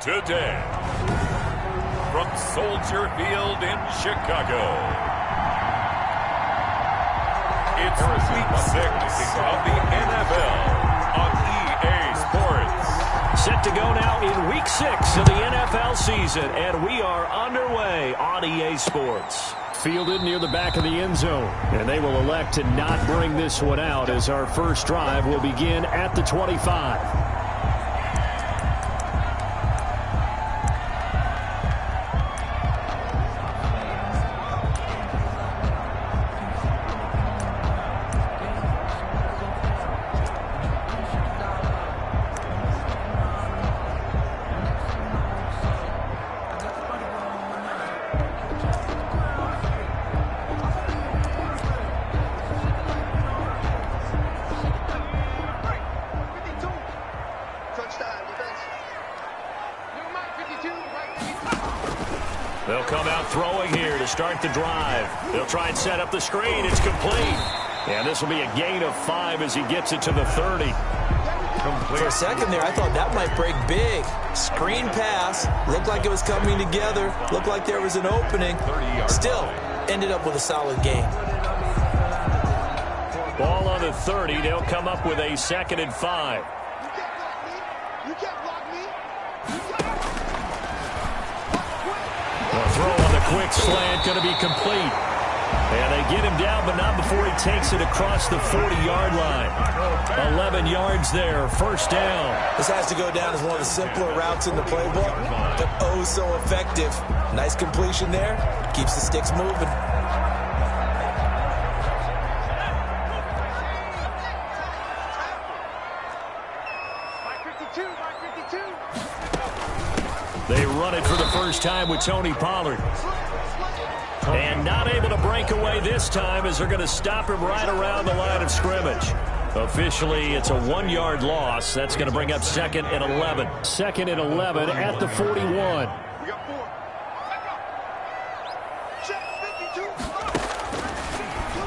today, from Soldier Field in Chicago, it's Week 6 of the NFL on EA Sports. Set to go now in Week 6 of the NFL season, and we are underway on EA Sports. Fielded near the back of the end zone, and they will elect to not bring this one out as our first drive will begin at the 25. They'll come out throwing here to start the drive. They'll try and set up the screen. It's complete. And this will be a gain of 5 as he gets it to the 30. For a second there, I thought that might break big. Screen pass. Looked like it was coming together. Looked like there was an opening. Still, ended up with a solid gain. Ball on the 30. They'll come up with a 2nd and 5. The throw on the quick slant going to be complete. And they get him down, but not before he takes it across the 40-yard line. 11 yards there, first down. This has to go down as one of the simpler routes in the playbook, but oh so effective. Nice completion there. Keeps the sticks moving. They run it for the first time with Tony Pollard. And not able to break away this time as they're going to stop him right around the line of scrimmage. Officially, it's a 1-yard loss. That's going to bring up 2nd and 11. 2nd and 11 at the 41.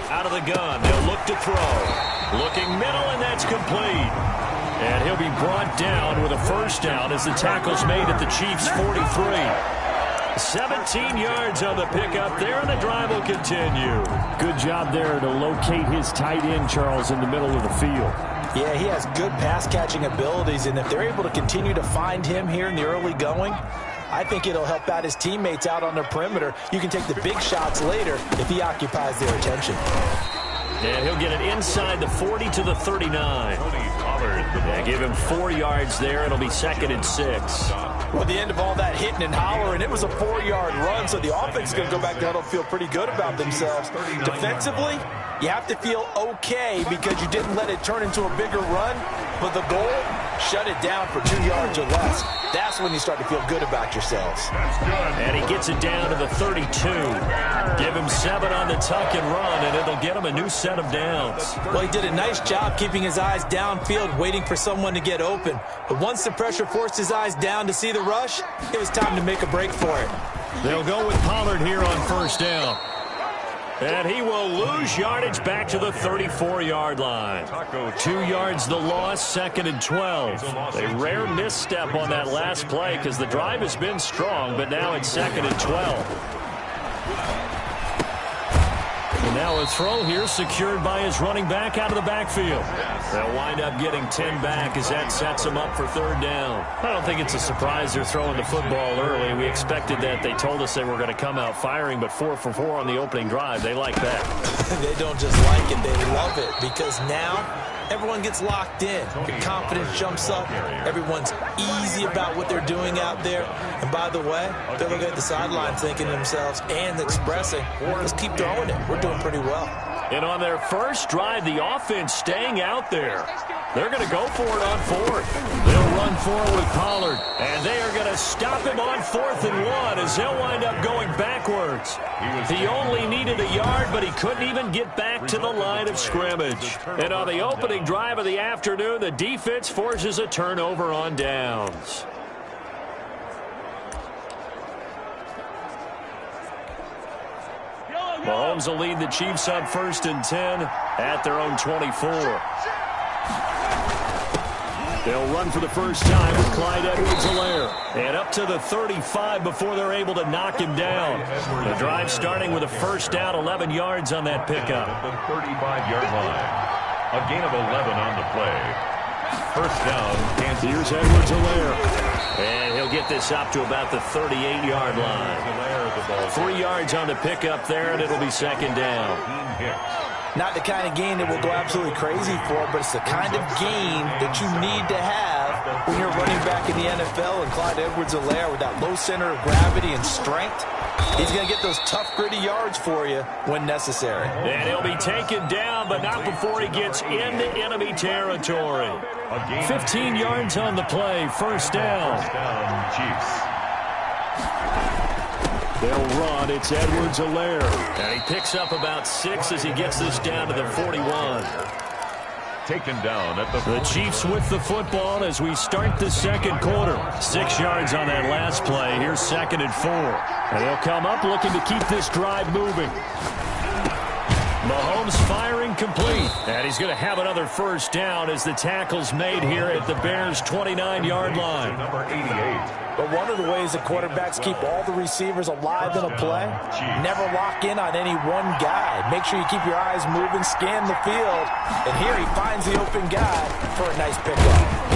Out of the gun. They'll look to throw. Looking middle, and that's complete. And he'll be brought down with a first down as the tackle's made at the Chiefs' 43. 17 yards on the pickup there, and the drive will continue. Good job there to locate his tight end, Charles, in the middle of the field. Yeah, he has good pass-catching abilities, and if they're able to continue to find him here in the early going, I think it'll help out his teammates out on the perimeter. You can take the big shots later if he occupies their attention. And he'll get it inside the 40 to the 39. Yeah, give him 4 yards there. It'll be 2nd and 6. Well, the end of all that hitting and hollering, it was a 4-yard run, so the offense is going to go back there and feel pretty good about themselves. Defensively, you have to feel okay because you didn't let it turn into a bigger run, but the goal, shut it down for 2 yards or less. That's when you start to feel good about yourselves. And he gets it down to the 32. Give him 7 on the tuck and run, and it'll get him a new set of downs. Well, he did a nice job keeping his eyes downfield, waiting for someone to get open. But once the pressure forced his eyes down to see the rush, it was time to make a break for it. They'll go with Pollard here on first down. And he will lose yardage back to the 34-yard line. 2 yards the loss, 2nd and 12. A rare misstep on that last play because the drive has been strong, but now it's 2nd and 12. And now a throw here secured by his running back out of the backfield. They'll wind up getting 10 back as that sets them up for 3rd down. I don't think it's a surprise they're throwing the football early. We expected that. They told us they were going to come out firing, but 4 for 4 on the opening drive. They like that. They don't just like it, they love it, because now everyone gets locked in. The confidence jumps up. Everyone's easy about what they're doing out there. And by the way, they're looking at the sideline thinking to themselves and expressing, let's keep throwing it. We're doing pretty well. And on their first drive, the offense staying out there. They're going to go for it on 4th. They'll run forward with Pollard. And they are going to stop him on 4th and 1 as they'll wind up going backwards. He only needed a yard, but he couldn't even get back to the line of scrimmage. And on the opening drive of the afternoon, the defense forces a turnover on downs. Mahomes will lead the Chiefs on 1st and 10 at their own 24. They'll run for the first time with Clyde Edwards-Helaire. And up to the 35 before they're able to knock him down. The drive starting with a first down, 11 yards on that pickup. The 35-yard line. A gain of 11 on the play. First down, Kansas. Here's Edwards-Helaire. And he'll get this up to about the 38-yard line. 3 yards on the pickup there, and it'll be second down. Not the kind of game that will go absolutely crazy for, but it's the kind of game that you need to have when you're running back in the NFL. And Clyde Edwards-Helaire, with that low center of gravity and strength, he's going to get those tough, gritty yards for you when necessary. And he'll be taken down, but not before he gets into enemy territory. 15 yards on the play, first down. Chiefs. They'll run. It's Edwards-Helaire. And he picks up about 6 as he gets this down to the 41. Taken down at the Chiefs with the football as we start the second quarter. 6 yards on that last play. Here's second and 4. And they'll come up looking to keep this drive moving. Mahomes firing complete. And he's going to have another first down as the tackle's made here at the Bears' 29-yard line. Number 88. But one of the ways that quarterbacks keep all the receivers alive in a play, never lock in on any one guy. Make sure you keep your eyes moving, scan the field. And here he finds the open guy for a nice pickup.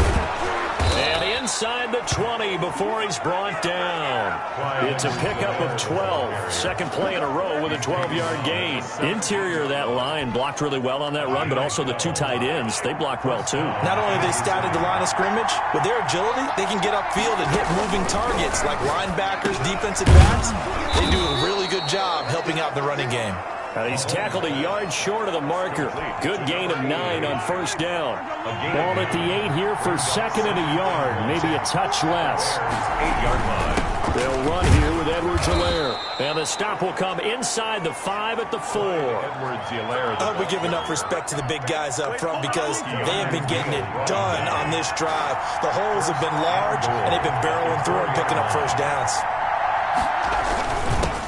And inside the 20 before he's brought down. It's a pickup of 12. Second play in a row with a 12-yard gain. Interior of that line blocked really well on that run, but also the 2 tight ends, they blocked well too. Not only have they scouted the line of scrimmage, with their agility, they can get upfield and hit moving targets like linebackers, defensive backs. They do a really good job helping out the running game. And he's tackled a yard short of the marker. Good gain of 9 on first down. Ball at the 8 here for second and a yard. Maybe a touch less. 8-yard line. They'll run here with Edwards-Helaire. And the stop will come inside the 5 at the 4. Edwards-Helaire. I hope we give enough respect to the big guys up front because they have been getting it done on this drive. The holes have been large, and they've been barreling through and picking up first downs.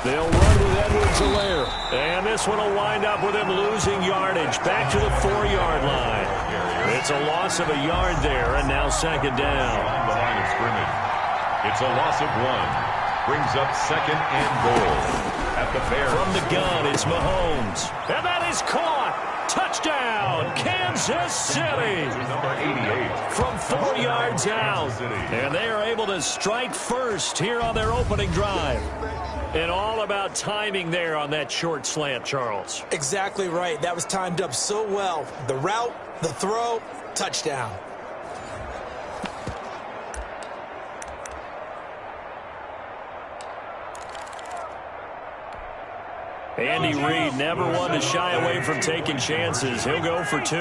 They'll run with Edwards-Helaire. And this one will wind up with him losing yardage. Back to the 4-yard line. It's a loss of a yard there, and now second down. On the line of scrimmage. It's a loss of 1. Brings up second and goal. At the Bears. From the gun, it's Mahomes. And that is caught. Touchdown, Kansas City. Number 88. From 4 yards out. And they are able to strike first here on their opening drive. And all about timing there on that short slant, Charles. Exactly right. That was timed up so well. The route, the throw, touchdown. Andy Reid never one to shy away from taking chances. He'll go for 2.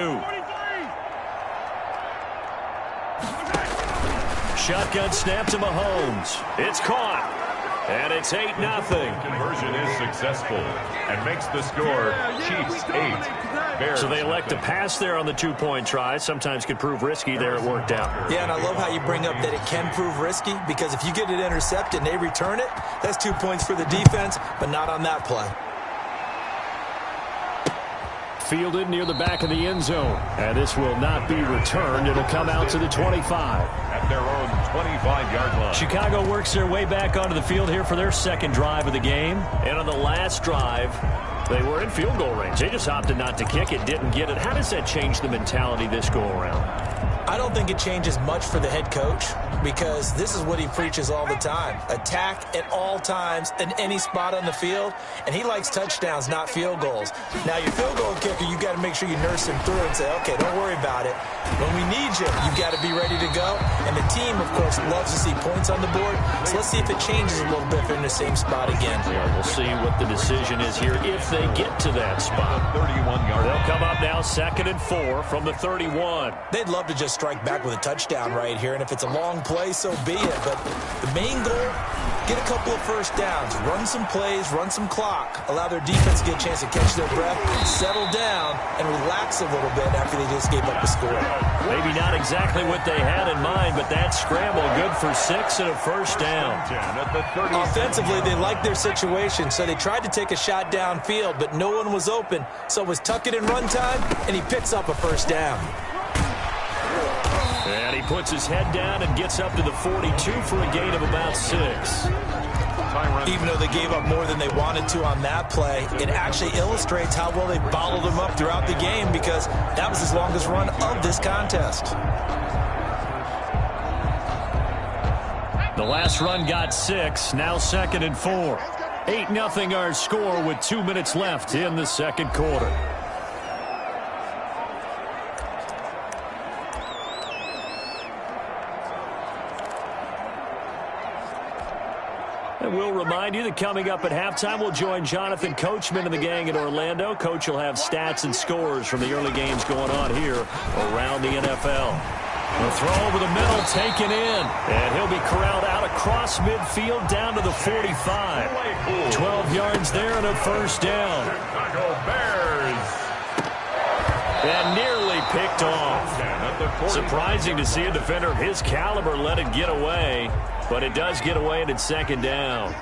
Shotgun snap to Mahomes. It's caught. And it's 8-0. Conversion is successful and makes the score Chiefs 8. Bears. So they elect to pass there on the 2-point try. Sometimes could prove risky. There it worked out. Yeah, and I love how you bring up that it can prove risky because if you get it intercepted and they return it, that's 2 points for the defense, but not on that play. Fielded near the back of the end zone. And this will not be returned. It'll come out to the 25. At their own 25-yard line. Chicago works their way back onto the field here for their second drive of the game. And on the last drive, they were in field goal range. They just opted not to kick it, didn't get it. How does that change the mentality this go around? I don't think it changes much for the head coach because this is what he preaches all the time. Attack at all times in any spot on the field, and he likes touchdowns, not field goals. Now, your field goal kicker, you got to make sure you nurse him through and say, okay, don't worry about it. When we need you, you've got to be ready to go. And the team, of course, loves to see points on the board. So let's see if it changes a little bit if they're in the same spot again. Yeah, we'll see what the decision is here if they get to that spot. 31-yard. They'll come up now second and 4 from the 31. They'd love to just strike back with a touchdown right here, and if it's a long play, so be it. But the main goal, get a couple of first downs, run some plays, run some clock, allow their defense to get a chance to catch their breath, settle down, and relax a little bit after they just gave up the score. Maybe not exactly what they had in mind, but that scramble good for 6 and a first down. Offensively, they liked their situation, so they tried to take a shot downfield, but no one was open. So it was tuck it in run time, and he picks up a first down. And he puts his head down and gets up to the 42 for a gain of about 6. Even though they gave up more than they wanted to on that play, it actually illustrates how well they bottled them up throughout the game, because that was his longest run of this contest. The last run got 6, now 2nd and 4. 8-0 our score with 2 minutes left in the second quarter. And we'll remind you that coming up at halftime, we'll join Jonathan Coachman and the gang in Orlando. Coach will have stats and scores from the early games going on here around the NFL. The throw over the middle, taken in. And he'll be corralled out across midfield down to the 45. 12 yards there and a first down. Chicago Bears. And nearly picked off. Surprising to see a defender of his caliber let it get away. But it does get away, and it's second down.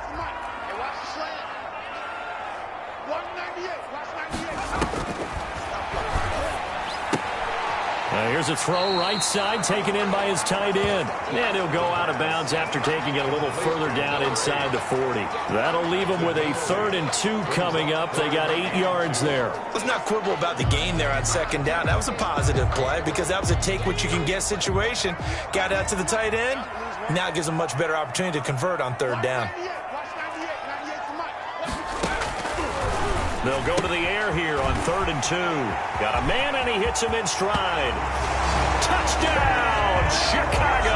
Here's a throw right side, taken in by his tight end. And he'll go out of bounds after taking it a little further down inside the 40. That'll leave him with a 3rd and 2 coming up. They got 8 yards there. Let's not quibble about the gain there on second down. That was a positive play, because that was a take-what-you-can-get situation. Got out to the tight end. Now it gives them a much better opportunity to convert on 3rd down. They'll go to the air here on 3rd and 2. Got a man, and he hits him in stride. Touchdown, Chicago!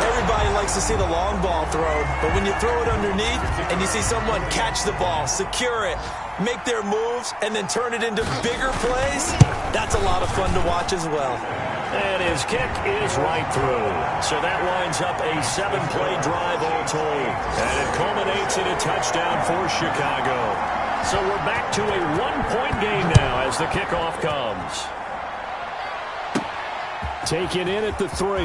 Everybody likes to see the long ball thrown, but when you throw it underneath and you see someone catch the ball, secure it, make their moves, and then turn it into bigger plays, that's a lot of fun to watch as well. And his kick is right through. So that winds up a 7-play drive all told. And it culminates in a touchdown for Chicago. So we're back to a 1-point game now as the kickoff comes. Taken in at the 3.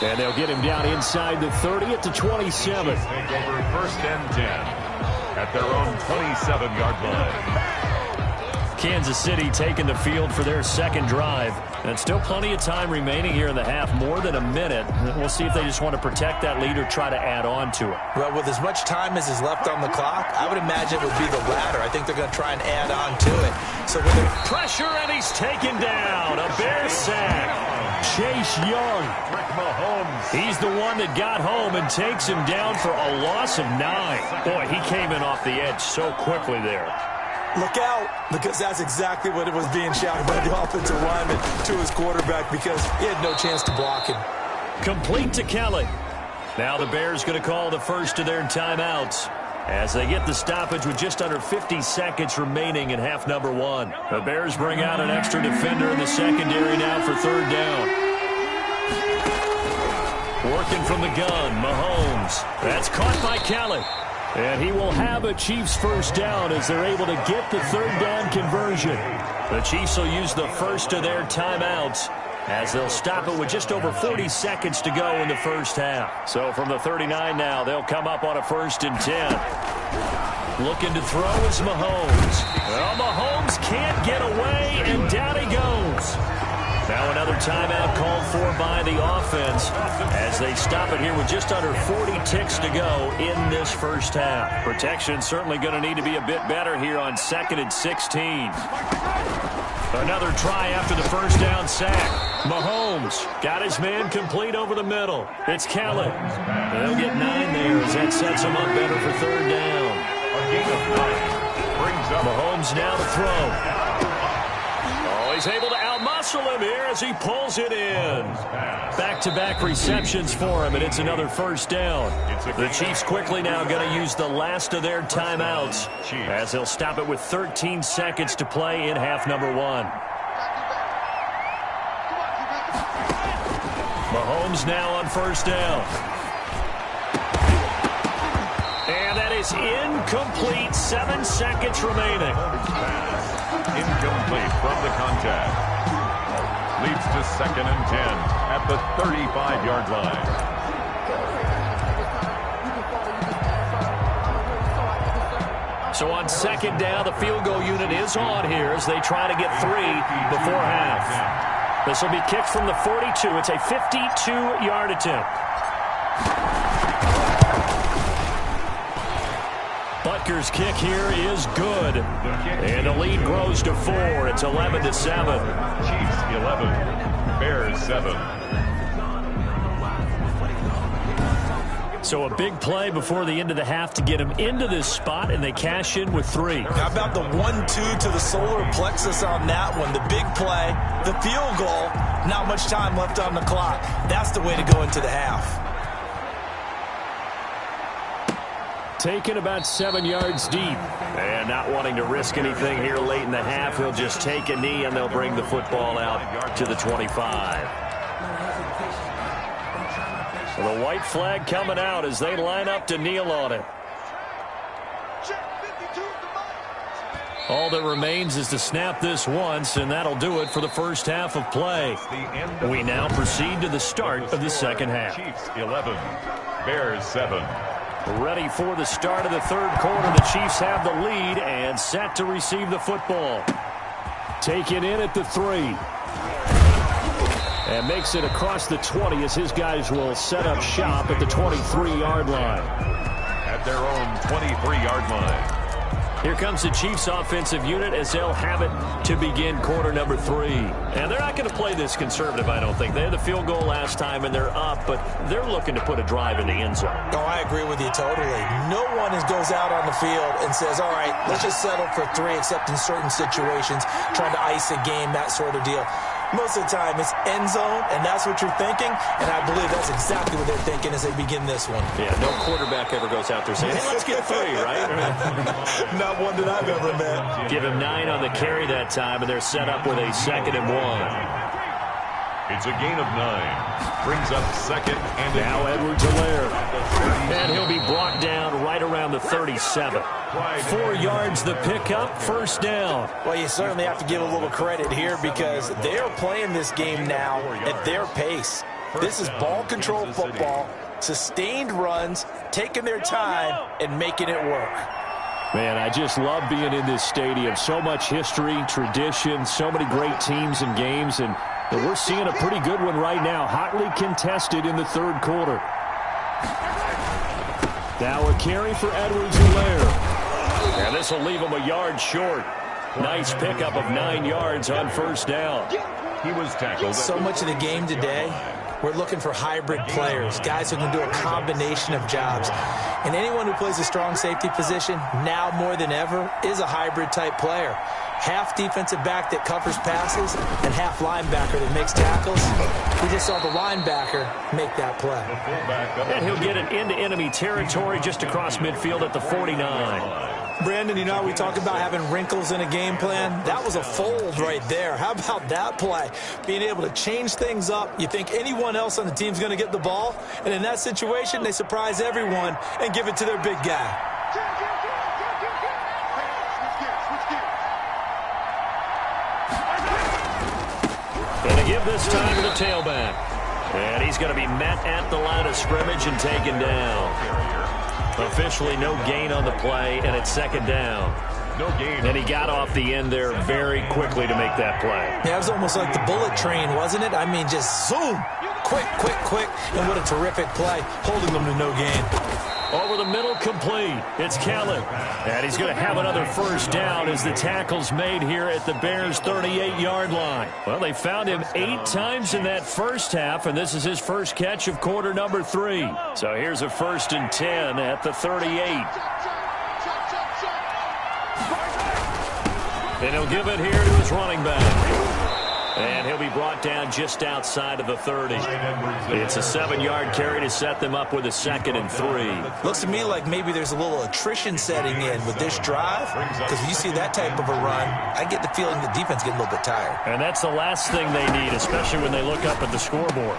And they'll get him down inside the 30 at the 27. Take over 1st and 10 at their own 27-yard line. Kansas City taking the field for their second drive. And still plenty of time remaining here in the half, more than a minute. We'll see if they just want to protect that lead or try to add on to it. Well, with as much time as is left on the clock, I would imagine it would be the latter. I think they're going to try and add on to it. So with the pressure, and he's taken down. A Bears sack. Chase Young. He's the one that got home and takes him down for a loss of 9. Boy, he came in off the edge so quickly there. Look out, because that's exactly what it was being shouted by the offensive lineman to his quarterback, because he had no chance to block him. Complete to Kelly. Now the Bears going to call the first of their timeouts as they get the stoppage with just under 50 seconds remaining in half number 1. The Bears bring out an extra defender in the secondary now for 3rd down. Working from the gun, Mahomes. That's caught by Kelly. And he will have a Chiefs first down as they're able to get the 3rd down conversion. The Chiefs will use the first of their timeouts as they'll stop it with just over 40 seconds to go in the first half. So from the 39 now, they'll come up on a 1st and 10. Looking to throw is Mahomes. Well, Mahomes can't get away, and down he goes. Now another timeout called for by the offense as they stop it here with just under 40 ticks to go in this first half. Protection certainly going to need to be a bit better here on 2nd and 16. Another try after the first down sack. Mahomes got his man complete over the middle. It's Kelly. They'll get 9 there as that sets him up better for 3rd down. Mahomes now to throw. Oh, he's able to outmuscle him here as he pulls it in. Back-to-back receptions for him, and it's another first down. The Chiefs quickly now going to use the last of their timeouts as they'll stop it with 13 seconds to play in half number 1. Mahomes now on first down. And that is incomplete. 7 seconds remaining. Incomplete from the contact. Leads to 2nd and 10 at the 35-yard line. So on second down, the field goal unit is on here as they try to get 3 before half. This will be kicked from the 42. It's a 52-yard attempt. Butker's kick here is good. And the lead grows to 4. It's 11-7. Chiefs 11, Bears 7. So a big play before the end of the half to get him into this spot, and they cash in with 3. How about the 1-2 to the solar plexus on that one? The big play, the field goal, not much time left on the clock. That's the way to go into the half. Taken about 7 yards deep. And not wanting to risk anything here late in the half, he'll just take a knee, and they'll bring the football out to the 25. Well, the white flag coming out as they line up to kneel on it. All that remains is to snap this once, and that'll do it for the first half of play. We now proceed to the start of the second half. Chiefs 11, Bears 7. Ready for the start of the third quarter. The Chiefs have the lead and set to receive the football. Taken in at the 3. And makes it across the 20 as his guys will set up shop at the 23-yard line. At their own 23-yard line. Here comes the Chiefs offensive unit as they'll have it to begin quarter number 3. And they're not going to play this conservative, I don't think. They had the field goal last time, and they're up, but they're looking to put a drive in the end zone. Oh, I agree with you totally. No one goes out on the field and says, all right, let's just settle for 3, except in certain situations, trying to ice a game, that sort of deal. Most of the time, it's end zone, and that's what you're thinking, and I believe that's exactly what they're thinking as they begin this one. Yeah, no quarterback ever goes out there saying, hey, let's get 3, right? Not one that I've ever met. Give him 9 on the carry that time, and they're set up with a 2nd and 1. It's a gain of 9. Brings up 2nd and now Edwards-Helaire. And he'll be brought down right around the 37. 4 yards the pickup, first down. Well, you certainly have to give a little credit here because they're playing this game now at their pace. This is ball control football, sustained runs, taking their time and making it work. Man, I just love being in this stadium. So much history, tradition, so many great teams and games, and we're seeing a pretty good one right now, hotly contested in the third quarter. Now a carry for Edwards-Helaire. And this will leave him a yard short. Nice pickup of 9 yards on first down. he was tackled. So much of the game today, we're looking for hybrid players, guys who can do a combination of jobs. And anyone who plays a strong safety position, now more than ever, is a hybrid-type player. Half defensive back that covers passes and half linebacker that makes tackles. We just saw the linebacker make that play. And he'll get it into enemy territory just across midfield at the 49. Brandon, you know, we talk about having wrinkles in a game plan. That was a fold right there. How about that play? Being able to change things up. You think anyone else on the team's going to get the ball, and in that situation, they surprise everyone and give it to their big guy. Going to give this time to the tailback. And he's going to be met at the line of scrimmage and taken down. Officially no gain on the play, and it's second down. No gain. And he got off the end there very quickly to make that play. Yeah, it was almost like the bullet train, wasn't it? I mean, just zoom. Quick, quick, quick. And what a terrific play, holding them to no gain. Over the middle, complete. It's Kellen. And he's going to have another first down as the tackle's made here at the Bears' 38-yard line. Well, they found him 8 times in that first half, and this is his first catch of quarter number 3. So here's a 1st and 10 at the 38. And he'll give it here to his running back. And he'll be brought down just outside of the 30. It's a 7-yard carry to set them up with a 2nd and 3. Looks to me like maybe there's a little attrition setting in with this drive, because when you see that type of a run, I get the feeling the defense getting a little bit tired. And that's the last thing they need, especially when they look up at the scoreboard.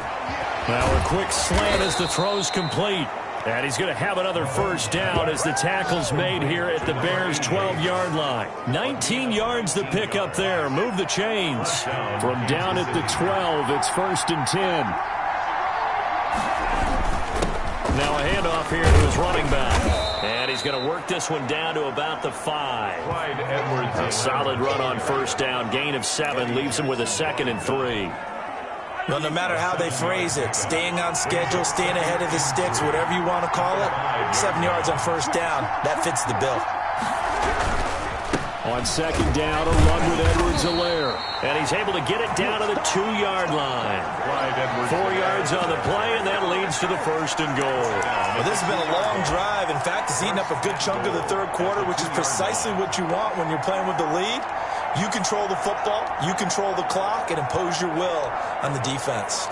Now a quick slant as the throw's complete. And he's going to have another first down as the tackle's made here at the Bears' 12-yard line. 19 yards the pick up there. Move the chains. From down at the 12, it's 1st and 10. Now a handoff here to his running back. And he's he's going to work this one down to about the 5. Clyde Edwards. A solid run on first down. Gain of 7 leaves him with a 2nd and 3. Well, no matter how they phrase it, staying on schedule, staying ahead of the sticks, whatever you want to call it, 7 yards on first down, that fits the bill. On second down, a run with Edwards-Helaire. And he's able to get it down to the 2-yard line. 4 yards on the play, and that leads to the 1st and goal. Well, this has been a long drive. In fact, it's eaten up a good chunk of the third quarter, which is precisely what you want when you're playing with the lead. You control the football, you control the clock, and impose your will on the defense.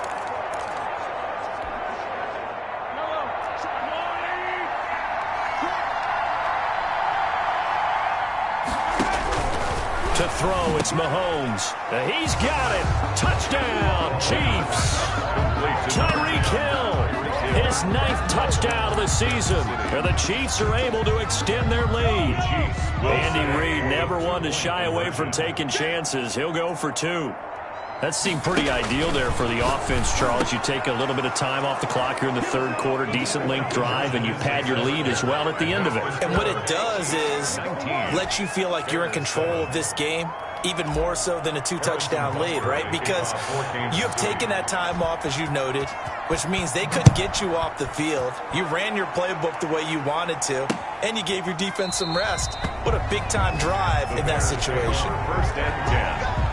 To throw, it's Mahomes. He's got it. Touchdown, Chiefs. Tyreek Hill, his 9th touchdown of the season. And the Chiefs are able to extend their lead. Andy Reid never one to shy away from taking chances. He'll go for 2. That seemed pretty ideal there for the offense, Charles. You take a little bit of time off the clock here in the third quarter, decent length drive, and you pad your lead as well at the end of it. And what it does is let you feel like you're in control of this game, even more so than a 2-touchdown lead, right? Because you have taken that time off, as you noted, which means they couldn't get you off the field. You ran your playbook the way you wanted to, and you gave your defense some rest. What a big-time drive in that situation. 1st and 10.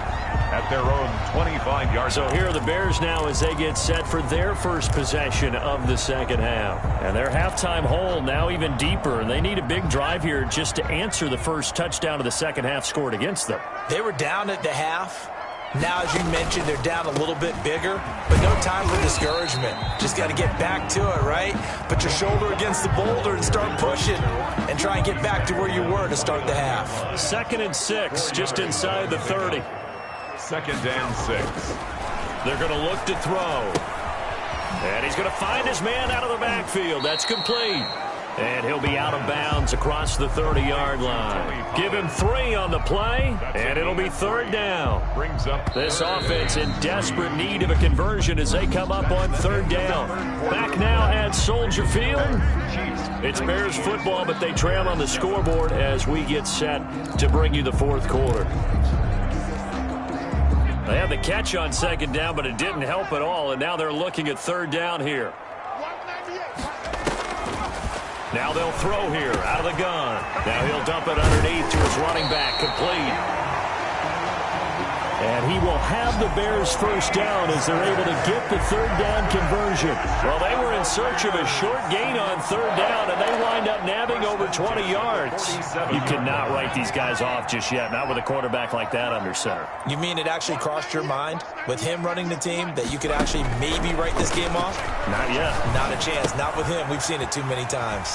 At their own 25-yard. So here are the Bears now as they get set for their first possession of the second half. And their halftime hole now even deeper, and they need a big drive here just to answer the first touchdown of the second half scored against them. They were down at the half. Now, as you mentioned, they're down a little bit bigger, but no time for discouragement. Just got to get back to it, right? Put your shoulder against the boulder and start pushing and try and get back to where you were to start the half. 2nd and 6, just inside the 30. 2nd and 6. They're going to look to throw. And he's going to find his man out of the backfield. That's complete. And he'll be out of bounds across the 30-yard line. Give him 3 on the play, and it'll be 3rd down. This offense in desperate need of a conversion as they come up on 3rd down. Back now at Soldier Field. It's Bears football, but they trail on the scoreboard as we get set to bring you the 4th quarter. They had the catch on 2nd down, but it didn't help at all, and now they're looking at 3rd down here. Now they'll throw here out of the gun. Now he'll dump it underneath to his running back, complete. And he will have the Bears first down as they're able to get the 3rd down conversion. Well, they were in search of a short gain on 3rd down, and they wind up nabbing over 20 yards. You cannot write these guys off just yet, not with a quarterback like that under center. You mean it actually crossed your mind with him running the team that you could actually maybe write this game off? Not yet. Not a chance. Not with him. We've seen it too many times.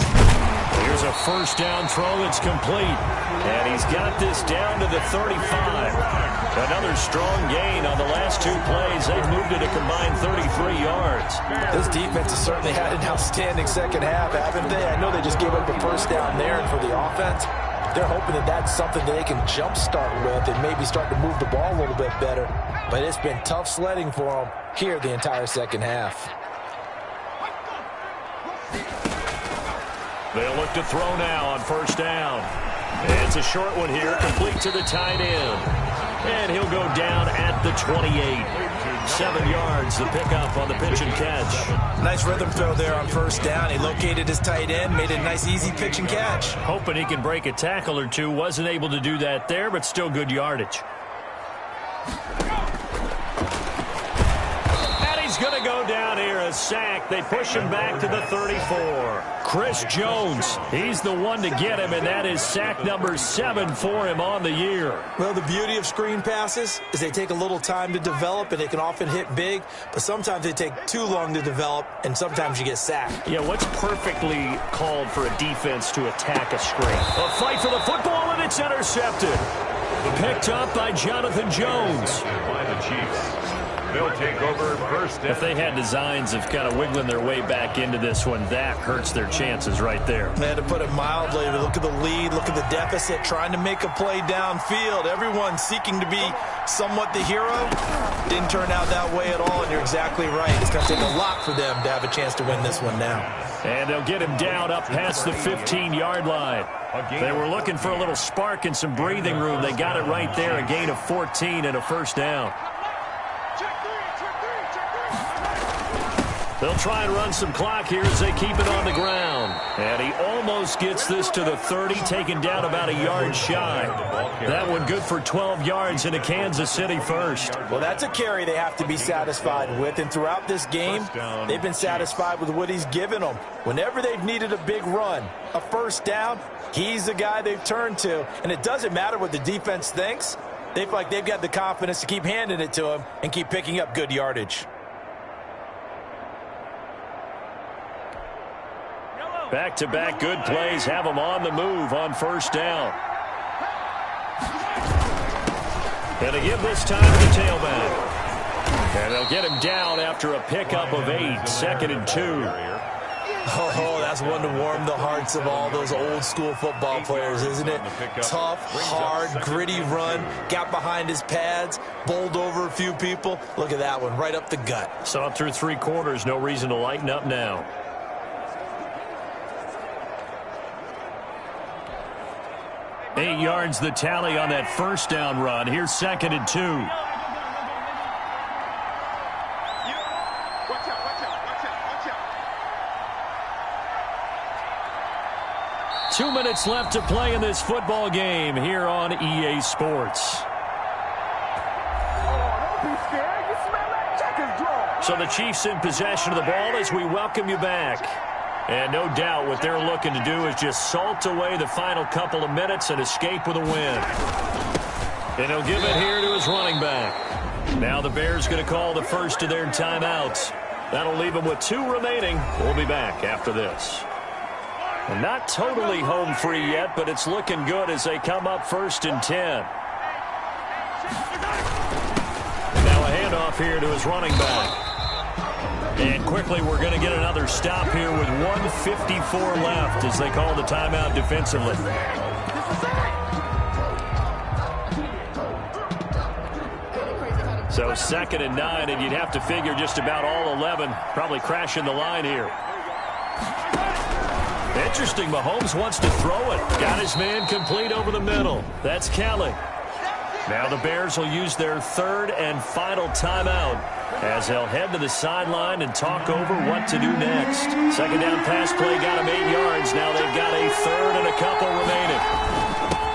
Here's a first down throw that's complete. And he's got this down to the 35. Another strong gain on the last 2 plays. They've moved it a combined 33 yards. This defense has certainly had an outstanding second half, haven't they? I know they just gave up the first down there, and for the offense, they're hoping that that's something that they can jumpstart with and maybe start to move the ball a little bit better. But it's been tough sledding for them here the entire second half. They'll look to throw now on first down. It's a short one here, complete to the tight end. And he'll go down at the 28. 7 yards, the pickup on the pitch and catch. Nice rhythm throw there on first down. He located his tight end, made a nice easy pitch and catch. Hoping he can break a tackle or two. Wasn't able to do that there, but still good yardage. Going to go down here, a sack. They push him back to the 34. Chris Jones, he's the one to get him, and that is sack number 7 for him on the year. Well, the beauty of screen passes is they take a little time to develop, and they can often hit big, but sometimes they take too long to develop, and sometimes you get sacked. Yeah, what's perfectly called for a defense to attack a screen? A fight for the football, and it's intercepted. Picked up by Jonathan Jones. By the Chiefs. They'll take over first. If they had designs of kind of wiggling their way back into this one, that hurts their chances right there. They had to put it mildly. Look at the lead, look at the deficit, trying to make a play downfield. Everyone seeking to be somewhat the hero. Didn't turn out that way at all, and you're exactly right. It's going to take a lot for them to have a chance to win this one now. And they'll get him down up past the 15-yard line. They were looking for a little spark and some breathing room. They got it right there, a gain of 14 and a first down. They'll try and run some clock here as they keep it on the ground. And he almost gets this to the 30, taken down about a yard shy. That one good for 12 yards into Kansas City first. Well, that's a carry they have to be satisfied with. And throughout this game, they've been satisfied with what he's given them. Whenever they've needed a big run, a first down, he's the guy they've turned to. And it doesn't matter what the defense thinks. They feel like they've got the confidence to keep handing it to him and keep picking up good yardage. Back-to-back good plays have them on the move on first down. And to give this time to the tailback. And they'll get him down after a pickup of 8, 2nd and 2. Oh, that's one to warm the hearts of all those old-school football players, isn't it? Tough, hard, gritty run, got behind his pads, bowled over a few people. Look at that one, right up the gut. Saw it through 3 quarters, no reason to lighten up now. Eight yards the tally on that first down run. Here's 2nd and 2. Watch out. 2 minutes left to play in this football game here on EA Sports. So the Chiefs in possession of the ball as we welcome you back. And no doubt what they're looking to do is just salt away the final couple of minutes and escape with a win. And he'll give it here to his running back. Now the Bears going to call the first of their timeouts. That'll leave them with 2 remaining. We'll be back after this. And not totally home free yet, but it's looking good as they come up 1st and 10. And now a handoff here to his running back. And quickly, we're going to get another stop here with 1:54 left as they call the timeout defensively. So 2nd and 9, and you'd have to figure just about all 11 probably crashing the line here. Interesting, Mahomes wants to throw it. Got his man complete over the middle. That's Kelly. Now the Bears will use their 3rd and final timeout as they'll head to the sideline and talk over what to do next. 2nd down pass play got them 8 yards. Now they've got a 3rd and a couple remaining.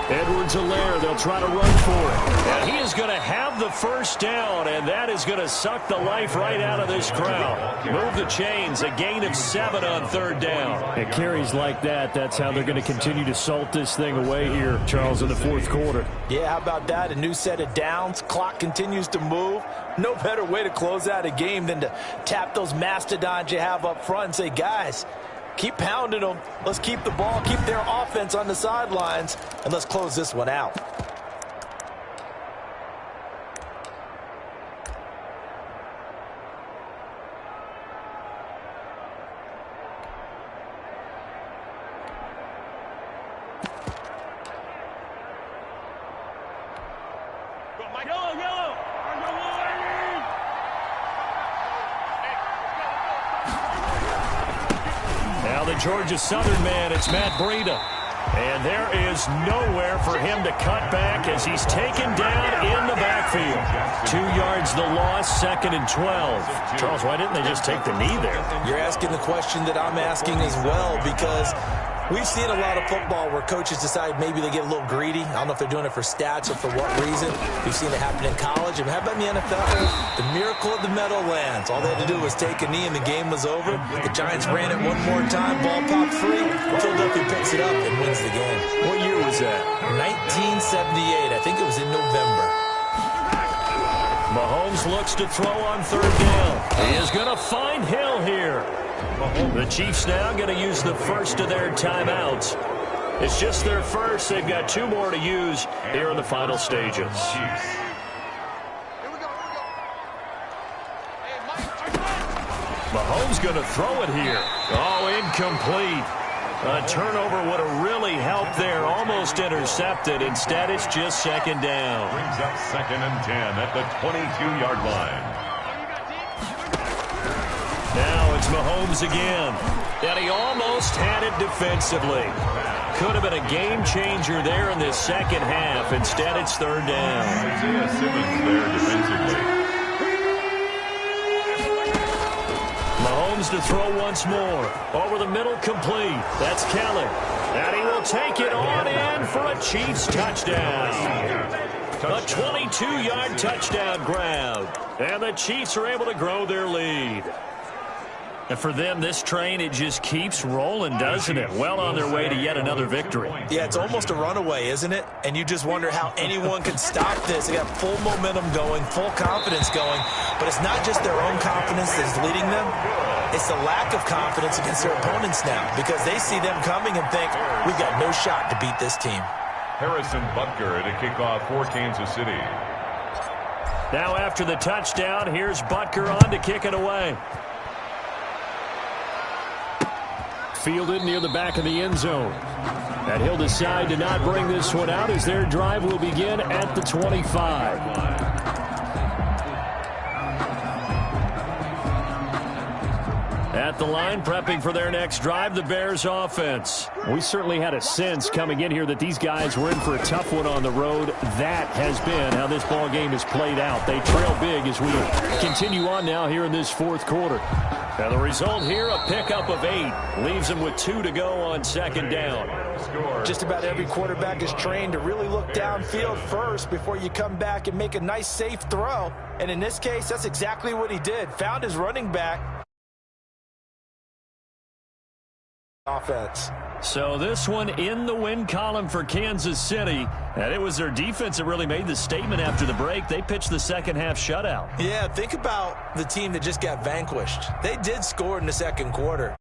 Edwards-Helaire, they'll try to run for it. And he is going to have the first down, and that is going to suck the life right out of this crowd. Move the chains, a gain of 7 on 3rd down. And carries like that, that's how they're going to continue to salt this thing away here, Charles, in the 4th quarter. Yeah, how about that? A new set of downs. Clock continues to move. No better way to close out a game than to tap those mastodons you have up front and say, guys, keep pounding them. Let's keep the ball, keep their offense on the sidelines, and let's close this one out. Georgia Southern man, it's Matt Breida. And there is nowhere for him to cut back as he's taken down in the backfield. 2 yards the loss, 2nd and 12. Charles, why didn't they just take the knee there? You're asking the question that I'm asking as well, because we've seen a lot of football where coaches decide maybe they get a little greedy. I don't know if they're doing it for stats or for what reason. We've seen it happen in college. And how about in the NFL? The miracle of the Meadowlands. All they had to do was take a knee and the game was over. The Giants ran it one more time. Ball popped free. Philadelphia picks it up and wins the game. What year was that? 1978. I think it was in November. Mahomes looks to throw on 3rd down. He is going to find Hill here. The Chiefs now going to use the first of their timeouts. It's just their first. They've got 2 more to use here in the final stages. Mahomes going to throw it here. Oh, incomplete. A turnover would have really helped there. Almost intercepted. Instead, it's just 2nd down. Brings up 2nd and 10 at the 22-yard line. Now it's Mahomes again. And he almost had it defensively. Could have been a game changer there in this second half. Instead, it's third down. Isaiah Simmons there defensively. Mahomes to throw once more. Over the middle, complete. That's Kelly. And he will take it on in for a Chiefs touchdown. A 22-yard touchdown grab. And the Chiefs are able to grow their lead. And for them, this train, it just keeps rolling, doesn't it? Well on their way to yet another victory. Yeah, it's almost a runaway, isn't it? And you just wonder how anyone can stop this. They got full momentum going, full confidence going. But it's not just their own confidence that's leading them. It's the lack of confidence against their opponents now, because they see them coming and think, we've got no shot to beat this team. Harrison Butker to kick off for Kansas City. Now after the touchdown, here's Butker on to kick it away. Fielded near the back of the end zone. And he'll decide to not bring this one out as their drive will begin at the 25. At the line, prepping for their next drive, the Bears offense. We certainly had a sense coming in here that these guys were in for a tough one on the road. That has been how this ball game has played out. They trail big as we continue on now here in this fourth quarter. And the result here, a pickup of 8. Leaves them with 2 to go on second down. Just about every quarterback is trained to really look downfield first before you come back and make a nice, safe throw. And in this case, that's exactly what he did. Found his running back. Offense. So this one in the win column for Kansas City. And it was their defense that really made the statement after the break. They pitched the second half shutout. Yeah, think about the team that just got vanquished. They did score in the second quarter.